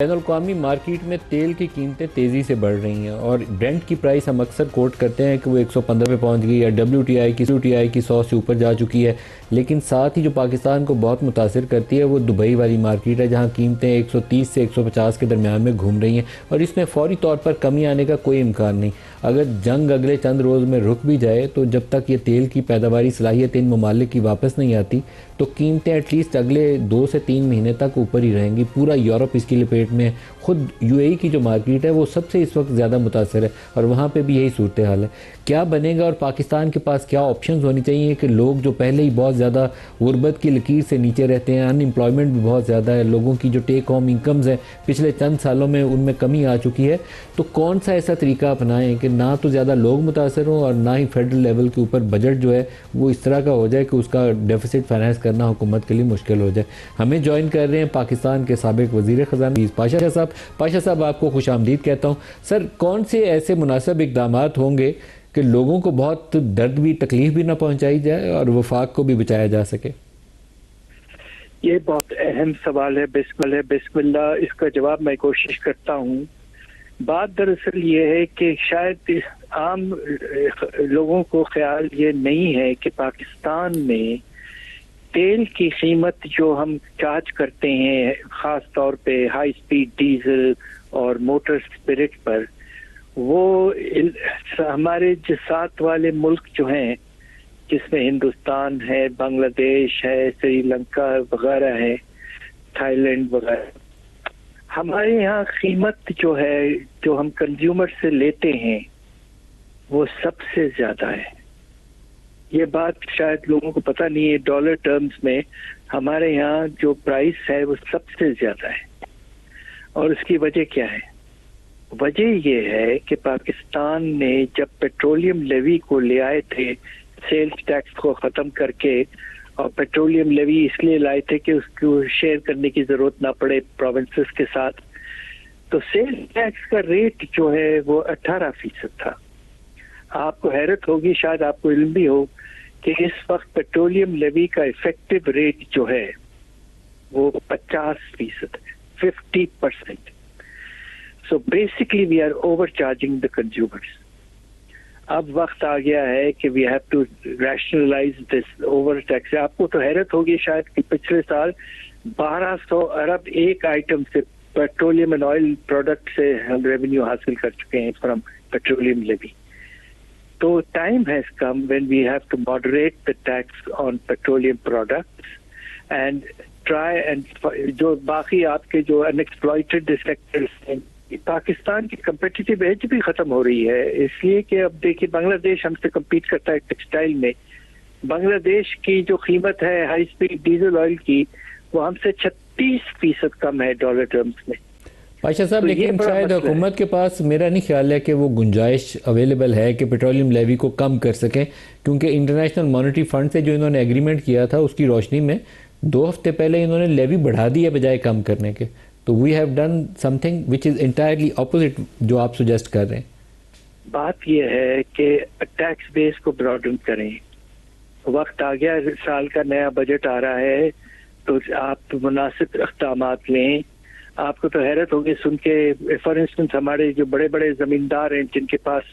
بین الاقوامی مارکیٹ میں تیل کی قیمتیں تیزی سے بڑھ رہی ہیں اور برنٹ کی پرائس ہم اکثر کوٹ کرتے ہیں کہ وہ 115 پہ پہنچ گئی یا WTI کی 100 سے اوپر جا چکی ہے، لیکن ساتھ ہی جو پاکستان کو بہت متاثر کرتی ہے وہ دبئی والی مارکیٹ ہے، جہاں قیمتیں 130 سے 150 کے درمیان میں گھوم رہی ہیں اور اس میں فوری طور پر کمی آنے کا کوئی امکان نہیں۔ اگر جنگ اگلے چند روز میں رک بھی جائے تو جب تک یہ تیل کی پیداواری صلاحیت ان ممالک کی واپس نہیں آتی تو قیمتیں ایٹ لیسٹ اگلے 2 سے 3 مہینے تک اوپر ہی رہیں گی۔ پورا یورپ اس کی لپیٹ میں، خود UAE کی جو مارکیٹ ہے وہ سب سے اس وقت زیادہ متاثر ہے اور وہاں پہ بھی یہی صورتحال ہے۔ کیا بنے گا اور پاکستان کے پاس کیا آپشنز ہونی چاہیے کہ لوگ جو پہلے ہی بہت زیادہ غربت کی لکیر سے نیچے رہتے ہیں، ان امپلائمنٹ بھی بہت زیادہ ہے، لوگوں کی جو ٹیک ہوم انکمز ہیں پچھلے چند سالوں میں ان میں کمی آ چکی ہے، تو کون سا ایسا طریقہ اپنائیں کہ نہ تو زیادہ لوگ متاثر ہوں اور نہ ہی فیڈرل لیول کے اوپر بجٹ جو ہے وہ اس طرح کا ہو جائے کہ اس کا ڈیفیسٹ فائنانس کرنا حکومت کے لیے مشکل ہو جائے۔ ہمیں جوائن کر رہے ہیں پاکستان کے سابق وزیر خزانہ پاشا صاحب۔ پاشا صاحب آپ کو خوش آمدید کہتا ہوں۔ سر، کون سے ایسے مناسب اقدامات ہوں گے کہ لوگوں کو بہت درد بھی تکلیف بھی نہ پہنچائی جائے اور وفاق کو بھی بچایا جا سکے؟ یہ بہت اہم سوال ہے، بسم اللہ اس کا جواب میں کوشش کرتا ہوں۔ بات دراصل یہ ہے کہ شاید عام لوگوں کو خیال یہ نہیں ہے کہ پاکستان میں تیل کی قیمت جو ہم چارج کرتے ہیں خاص طور پہ ہائی سپیڈ ڈیزل اور موٹر اسپرٹ پر، وہ ہمارے جو ساتھ والے ملک جو ہیں جس میں ہندوستان ہے، بنگلہ دیش ہے، سری لنکا وغیرہ ہے، تھائی لینڈ وغیرہ، ہمارے یہاں قیمت جو ہے جو ہم کنزیومر سے لیتے ہیں وہ سب سے زیادہ ہے۔ یہ بات شاید لوگوں کو پتہ نہیں ہے، ڈالر ٹرمز میں ہمارے یہاں جو پرائس ہے وہ سب سے زیادہ ہے۔ اور اس کی وجہ کیا ہے؟ وجہ یہ ہے کہ پاکستان نے جب پیٹرولیم لیوی کو لے آئے تھے، سیلز ٹیکس کو ختم کر کے، اور پیٹرولیم لیوی اس لیے لائے تھے کہ اس کو شیئر کرنے کی ضرورت نہ پڑے پروونسز کے ساتھ، تو سیلز ٹیکس کا ریٹ جو ہے وہ 18% تھا۔ آپ کو حیرت ہوگی، شاید آپ کو علم بھی ہو کہ اس وقت پیٹرولیم لیوی کا افیکٹو ریٹ جو ہے وہ 50% ہے، 50%۔ So basically we are overcharging the consumers. اب وقت آ گیا ہے کہ we have to rationalise this over tax. آپ کو تو حیرت ہوگی شاید کہ پچھلے سال 1200 ارب ایک آئٹم سے، پیٹرولیم اینڈ آئل پروڈکٹ سے ہم ریونیو حاصل کر چکے ہیں فرام پیٹرولیم لیوی۔ تو time has come when we have to moderate the tax on petroleum products and try and جو باقی آپ کے جو انیکسپلائٹڈ سیکٹرز ہیں۔ پاکستان کی کمپیٹیٹیو ایج بھی ختم ہو رہی ہے، اس لیے کہ اب دیکھیے بنگلہ دیش ہم سے کمپیٹ کرتا ہے ٹیکسٹائل میں۔ بنگلہ دیش کی جو قیمت ہے ہائی اسپیڈ ڈیزل آئل کی وہ ہم سے 36% کم ہے ڈالر ٹرمز میں۔ پاشا صاحب، لیکن شاید حکومت کے پاس میرا نہیں خیال ہے کہ وہ گنجائش اویلیبل ہے کہ پیٹرولیم لیوی کو کم کر سکیں، کیونکہ انٹرنیشنل مانیٹری فنڈ سے جو انہوں نے ایگریمنٹ کیا تھا اس کی روشنی میں 2 ہفتے پہلے انہوں نے لیوی بڑھا دی ہے بجائے کم کرنے کے۔ تو we have done something which is entirely opposite جو آپ سجیسٹ کر رہے ہیں۔ بات یہ ہے کہ ٹیکس بیس کو براڈن کریں۔ وقت آ گیا، سال کا نیا بجٹ آ رہا ہے تو آپ مناسب اقدامات لیں۔ آپ کو تو حیرت ہوگی سن کے، فار انسٹنس ہمارے جو بڑے بڑے زمیندار ہیں جن کے پاس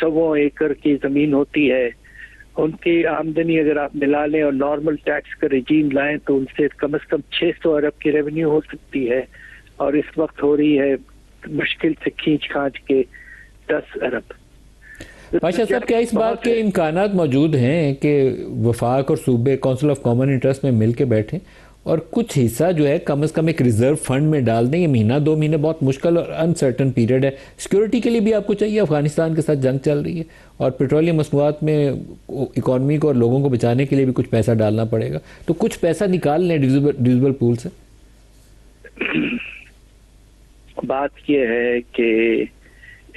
100 ایکڑ کی زمین ہوتی ہے، ان کی آمدنی اگر آپ ملا لیں اور نارمل ٹیکس کا رجیم لائیں تو ان سے کم از کم 600 ارب کی ریونیو ہو سکتی ہے، اور اس وقت ہو رہی ہے مشکل سے کھینچ کھانچ کے 10 ارب۔ پاشا صاحب، کیا اس بات کے امکانات موجود ہیں کہ وفاق اور صوبے کونسل آف کامن انٹرسٹ میں مل کے بیٹھیں اور کچھ حصہ جو ہے کم از کم ایک ریزرو فنڈ میں ڈال دیں؟ یہ مہینہ 2 مہینے بہت مشکل اور انسرٹن پیریڈ ہے، سیکورٹی کے لیے بھی آپ کو چاہیے، افغانستان کے ساتھ جنگ چل رہی ہے اور پیٹرولیم مصنوعات میں اکانومی کو اور لوگوں کو بچانے کے لیے بھی کچھ پیسہ ڈالنا پڑے گا، تو کچھ پیسہ نکال لیں ڈیوزبل پول سے۔ بات یہ ہے کہ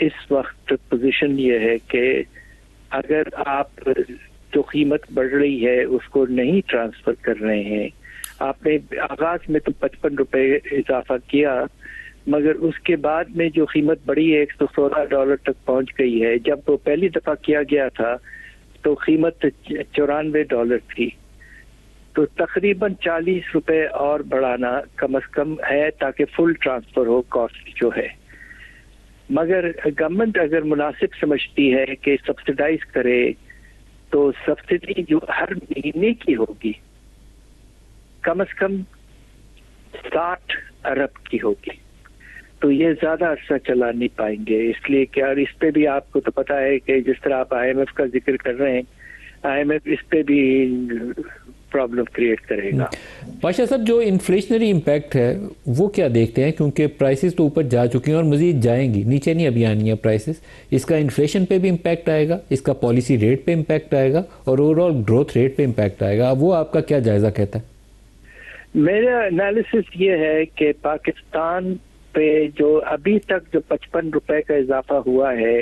اس وقت پوزیشن یہ ہے کہ اگر آپ جو قیمت بڑھ رہی ہے اس کو نہیں ٹرانسفر کر رہے ہیں، آپ نے آغاز میں تو 55 روپے اضافہ کیا، مگر اس کے بعد میں جو قیمت بڑھی ہے 116 ڈالر تک پہنچ گئی ہے۔ جب وہ پہلی دفعہ کیا گیا تھا تو قیمت 94 ڈالر تھی۔ تو تقریباً 40 روپے اور بڑھانا کم از کم ہے تاکہ فل ٹرانسفر ہو کاسٹ جو ہے. مگر گورنمنٹ اگر مناسب سمجھتی ہے کہ سبسڈائز کرے تو سبسڈی جو ہر مہینے کی ہوگی کم از کم 60 ارب کی ہوگی. تو یہ زیادہ عرصہ چلا نہیں پائیں گے، اس لیے کہ اور اس پہ بھی آپ کو تو پتا ہے کہ جس طرح آپ آئی ایم ایف کا ذکر کر رہے ہیں، آئی ایم ایف اس پہ بھی پرابلم کریٹ کرے گا. پاشا صاحب، جو انفلیشنری امپیکٹ ہے وہ کیا دیکھتے ہیں؟ کیونکہ پرائسز تو اوپر جا چکی ہیں اور مزید جائیں گی، نیچے نہیں ابھی آنی ہے پرائسز. اس کا انفلیشن پہ بھی امپیکٹ آئے گا، اس کا پالیسی ریٹ پہ امپیکٹ آئے گا اور اوور آل گروتھ ریٹ پہ امپیکٹ آئے گا. وہ آپ کا کیا جائزہ کہتا ہے؟ میرا انالیسس یہ ہے کہ پاکستان پہ جو ابھی تک جو 55 روپے کا اضافہ ہوا ہے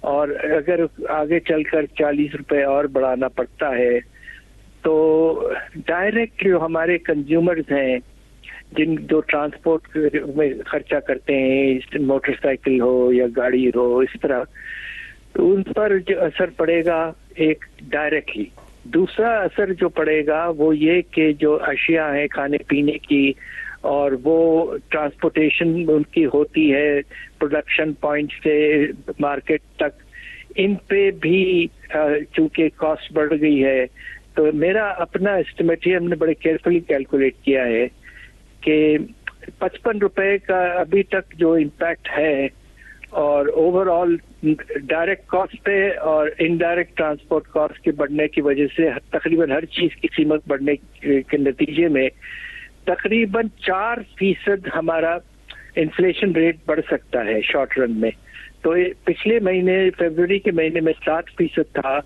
اور اگر آگے چل کر 40 روپے اور بڑھانا پڑتا ہے تو ڈائریکٹ جو ہمارے کنزیومرز ہیں جو ٹرانسپورٹ میں خرچہ کرتے ہیں، موٹر سائیکل ہو یا گاڑی ہو، اس طرح تو ان پر جو اثر پڑے گا ایک ڈائریکٹلی. دوسرا اثر جو پڑے گا وہ یہ کہ جو اشیاء ہیں کھانے پینے کی اور وہ ٹرانسپورٹیشن ان کی ہوتی ہے پروڈکشن پوائنٹ سے مارکیٹ تک، ان پہ بھی چونکہ کاسٹ بڑھ گئی ہے. تو میرا اپنا اسٹیمیٹ ہم نے بڑے کیئرفلی کیلکولیٹ کیا ہے کہ 55 روپے کا ابھی تک جو امپیکٹ ہے اور اوور آل ڈائریکٹ کاسٹ پہ اور انڈائریکٹ ٹرانسپورٹ کاسٹ کے بڑھنے کی وجہ سے تقریباً ہر چیز کی قیمت بڑھنے کے نتیجے میں تقریباً 4% ہمارا انفلیشن ریٹ بڑھ سکتا ہے شارٹ رن میں. تو پچھلے مہینے فیبروری کے مہینے میں 7% تھا،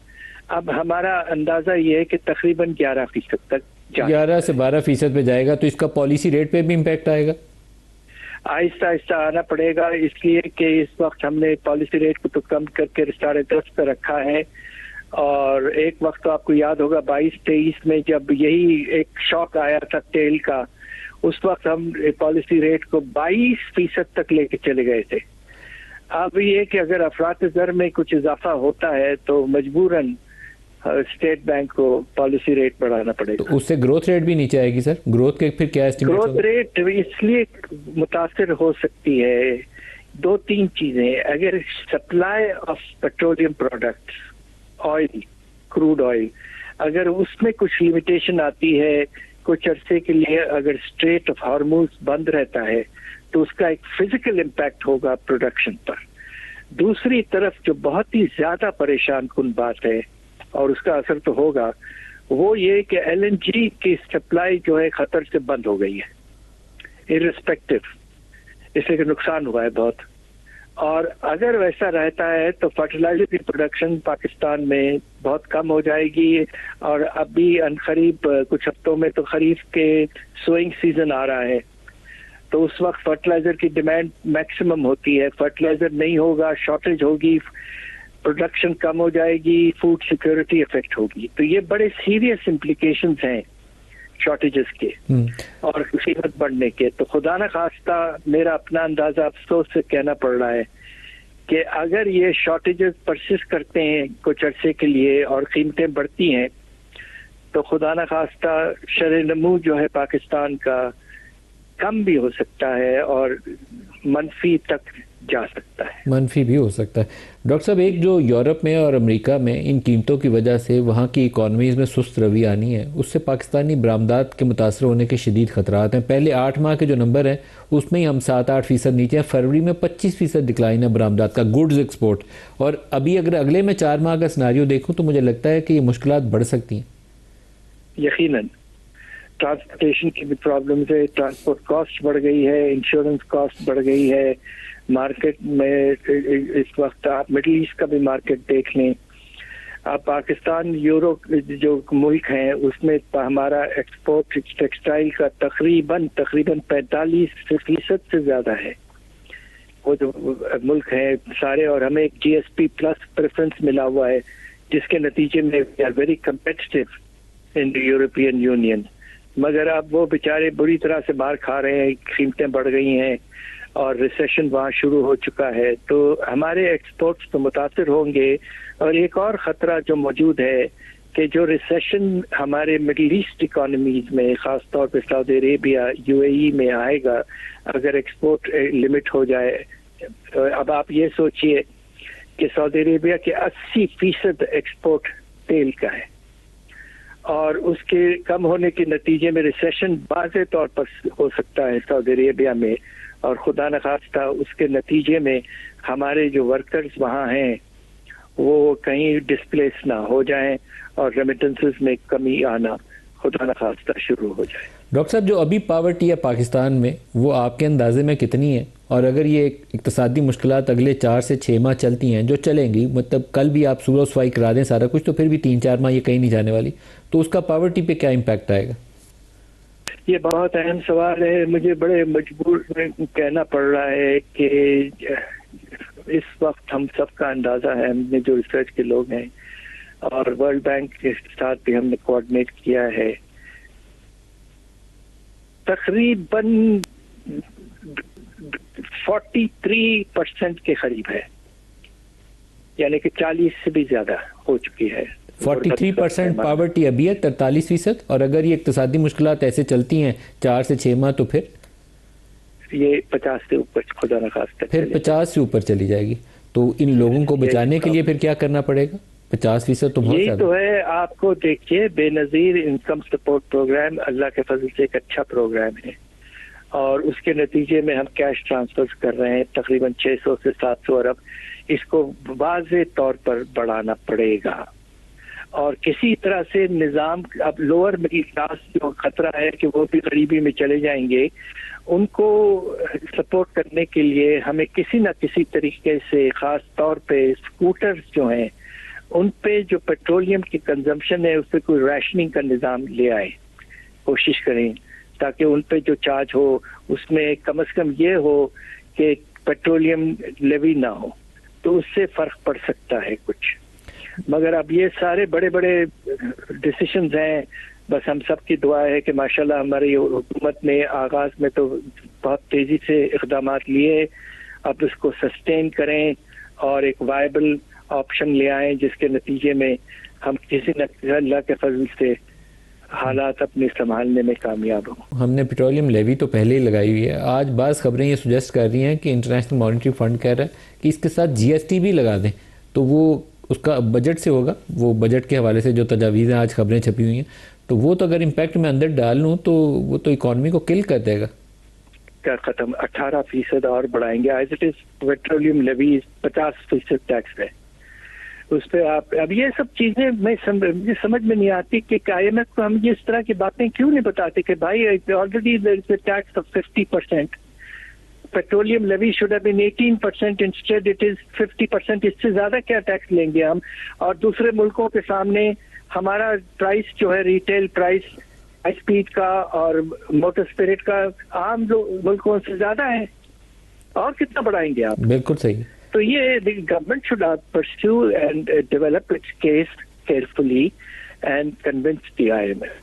اب ہمارا اندازہ یہ ہے کہ تقریباً 11% تک 11 سے 12% پہ جائے گا. تو اس کا پالیسی ریٹ پہ بھی امپیکٹ آئے گا؟ آہستہ آہستہ آنا پڑے گا، اس لیے کہ اس وقت ہم نے پالیسی ریٹ کو تو کم کر کے 10.5 پہ رکھا ہے. اور ایک وقت تو آپ کو یاد ہوگا 22-23 میں جب یہی ایک شاک آیا تھا تیل کا، اس وقت ہم پالیسی ریٹ کو 22% تک لے کے چلے گئے تھے. اب یہ کہ اگر افراط زر میں کچھ اضافہ ہوتا ہے تو مجبوراً اسٹیٹ بینک کو پالیسی ریٹ بڑھانا پڑے گا. تو اس سے گروتھ ریٹ بھی نیچے آئے گی سر؟ گروتھ کے پھر کیا اسٹیمیٹ ہوگا؟ گروتھ ریٹ اس لیے متاثر ہو سکتی ہے 2-3 چیزیں. اگر supply of petroleum products, oil, crude oil, اگر اس میں کچھ لمیٹیشن آتی ہے، کچھ عرصے کے لیے اگر اسٹریٹ آف ہارموز بند رہتا ہے تو اس کا ایک فزیکل امپیکٹ ہوگا پروڈکشن پر. دوسری طرف جو بہت ہی زیادہ پریشان کن بات ہے اور اس کا اثر تو ہوگا، وہ یہ کہ LNG کی سپلائی جو ہے خطر سے بند ہو گئی ہے ارسپیکٹو، اس سے نقصان ہوا ہے بہت. اور اگر ویسا رہتا ہے تو فرٹیلائزر کی پروڈکشن پاکستان میں بہت کم ہو جائے گی. اور ابھی عنقریب کچھ ہفتوں میں تو خریف کے سوئنگ سیزن آ رہا ہے، تو اس وقت فرٹیلائزر کی ڈیمانڈ میکسیمم ہوتی ہے. فرٹیلائزر نہیں ہوگا، شارٹیج ہوگی، پروڈکشن کم ہو جائے گی، فوڈ سیکورٹی افیکٹ ہوگی. تو یہ بڑے سیریس امپلیکیشنز ہیں شارٹیجز کے اور قیمت بڑھنے کے. تو خدا نہ خواستہ میرا اپنا اندازہ افسوس سے کہنا پڑ رہا ہے کہ اگر یہ شارٹیجز پرسسٹ کرتے ہیں کچھ عرصے کے لیے اور قیمتیں بڑھتی ہیں تو خدا نہ خواستہ شرح نمو جو ہے پاکستان کا کم بھی ہو سکتا ہے اور منفی تک جا سکتا ہے، منفی بھی ہو سکتا ہے. ڈاکٹر صاحب، ایک جو یورپ میں اور امریکہ میں ان قیمتوں کی وجہ سے وہاں کی اکانومیز میں سست روی آنی ہے، اس سے پاکستانی برآمدات کے متاثر ہونے کے شدید خطرات ہیں. پہلے 8 ماہ کے جو نمبر ہیں اس میں ہی ہم 7-8% نیچے ہیں. فروری میں 25% ڈکلائن ہے برآمدات کا، گڈز ایکسپورٹ. اور ابھی اگر اگلے میں 4 ماہ کا سناریو دیکھوں تو مجھے لگتا ہے کہ یہ مشکلات بڑھ سکتی ہیں. یقیناً ٹرانسپورٹیشن کی بھی پرابلمز ہے، ٹرانسپورٹ کاسٹ بڑھ گئی ہے، انشورنس کاسٹ بڑھ گئی ہے. مارکیٹ میں اس وقت آپ مڈل ایسٹ کا بھی مارکیٹ دیکھ لیں. آپ پاکستان یورپ جو ملک ہیں اس میں ہمارا ایکسپورٹ ٹیکسٹائل کا تقریباً 45% سے زیادہ ہے. وہ جو ملک ہیں سارے، اور ہمیں ایک GSP پلس پریفرنس ملا ہوا ہے جس کے نتیجے میں we are very competitive in the European Union. مگر اب وہ بیچارے بری طرح سے باہر کھا رہے ہیں، قیمتیں بڑھ گئی ہیں اور ریسیشن وہاں شروع ہو چکا ہے. تو ہمارے ایکسپورٹس تو متاثر ہوں گے. اور ایک اور خطرہ جو موجود ہے کہ جو ریسیشن ہمارے مڈل ایسٹ اکانومیز میں خاص طور پہ سعودی عربیہ یو اے ای میں آئے گا اگر ایکسپورٹ لمٹ ہو جائے. اب آپ یہ سوچئے کہ سعودی عربیہ کے 80% ایکسپورٹ تیل کا ہے اور اس کے کم ہونے کے نتیجے میں ریسیشن واضح طور پر ہو سکتا ہے سعودی عربیہ میں, اور خدا نخواستہ اس کے نتیجے میں ہمارے جو ورکرز وہاں ہیں وہ کہیں ڈسپلیس نہ ہو جائیں اور ریمیٹنسز میں کمی آنا خدا نخواستہ شروع ہو جائے. ڈاکٹر صاحب جو ابھی پاورٹی ہے پاکستان میں وہ آپ کے اندازے میں کتنی ہے, اور اگر یہ اقتصادی مشکلات اگلے 4 سے 6 ماہ چلتی ہیں جو چلیں گی, مطلب کل بھی آپ صبح صفائی کرا دیں سارا کچھ تو پھر بھی 3-4 ماہ یہ کہیں نہیں جانے والی, تو اس کا پاورٹی پہ کیا امپیکٹ آئے گا؟ یہ بہت اہم سوال ہے. مجھے بڑے مجبور کہنا پڑ رہا ہے کہ اس وقت ہم سب کا اندازہ ہے, ہم نے جو ریسرچ کے لوگ ہیں اور ورلڈ بینک کے ساتھ بھی ہم نے کوآرڈینیٹ کیا ہے, تقریباً 43% کے قریب ہے, یعنی کہ 40 سے بھی زیادہ ہو چکی ہے. 43% پاورٹی ابھی ہے, 43%, اور اگر یہ اقتصادی مشکلات ایسے چلتی ہیں 4 سے 6 ماہ تو پھر یہ 50 سے اوپر خدا نخواستہ پھر 50 سے اوپر چلی جائے گی. تو ان لوگوں کو بچانے کے لیے پھر کیا کرنا پڑے گا؟ 50% تو بہت یہی زیادہ تو ہے. آپ کو دیکھیے بے نظیر انکم سپورٹ پروگرام اللہ کے فضل سے ایک اچھا پروگرام ہے, اور اس کے نتیجے میں ہم کیش ٹرانسفر کر رہے ہیں تقریباً 600 سے 700 ارب. اس کو واضح طور پر بڑھانا پڑے گا, اور کسی طرح سے نظام اب لوور مڈل کلاس جو خطرہ ہے کہ وہ بھی غریبی میں چلے جائیں گے, ان کو سپورٹ کرنے کے لیے ہمیں کسی نہ کسی طریقے سے خاص طور پہ اسکوٹرز جو ہیں ان پہ جو پیٹرولیم کی کنزمپشن ہے اس پہ کوئی ریشننگ کا نظام لے آئے, کوشش کریں تاکہ ان پہ جو چارج ہو اس میں کم از کم یہ ہو کہ پیٹرولیم لیوی نہ ہو, تو اس سے فرق پڑ سکتا ہے کچھ. مگر اب یہ سارے بڑے بڑے ڈیسیشنز ہیں, بس ہم سب کی دعا ہے کہ ماشاءاللہ ہماری حکومت نے آغاز میں تو بہت تیزی سے اقدامات لیے, اب اس کو سسٹین کریں اور ایک وائبل آپشن لے آئیں جس کے نتیجے میں ہم کسی نہ اللہ کے فضل سے حالات اپنے سنبھالنے میں کامیاب ہوں. ہم نے پیٹرولیم لیوی تو پہلے ہی لگائی ہوئی ہے. آج بعض خبریں یہ سجیسٹ کر رہی ہیں کہ انٹرنیشنل مانیٹری فنڈ کہہ رہا ہے کہ اس کے ساتھ جی ایس ٹی بھی لگا دیں, تو وہ اس کا بجٹ سے ہوگا, وہ بجٹ کے حوالے سے جو تجاویز ہیں آج خبریں چھپی ہوئی ہیں, تو وہ تو اگر امپیکٹ میں اندر ڈال لوں تو وہ تو اکانومی کو کل کر دے گا. کیا ختم 18% اور بڑھائیں گے. As it is petroleum levy 50% tax ہے اس پہ. آپ اب یہ سب چیزیں مجھے سمجھ میں نہیں آتی کہ آئی ایم ایف کو ہم اس طرح کی باتیں کیوں نہیں بتاتے کہ بھائی already there is a tax of 50%. Petroleum levy should have been 18%, instead it is 50%. اس سے زیادہ کیا ٹیکس لیں گے ہم؟ اور دوسرے ملکوں کے سامنے ہمارا پرائس جو ہے ریٹیل پرائس ہائی اسپیڈ کا اور موٹر اسپرٹ کا عام ملکوں سے زیادہ ہے, اور کتنا بڑھائیں گے آپ؟ بالکل صحیح. تو یہ government should perceive and develop its case carefully and convince the I M F.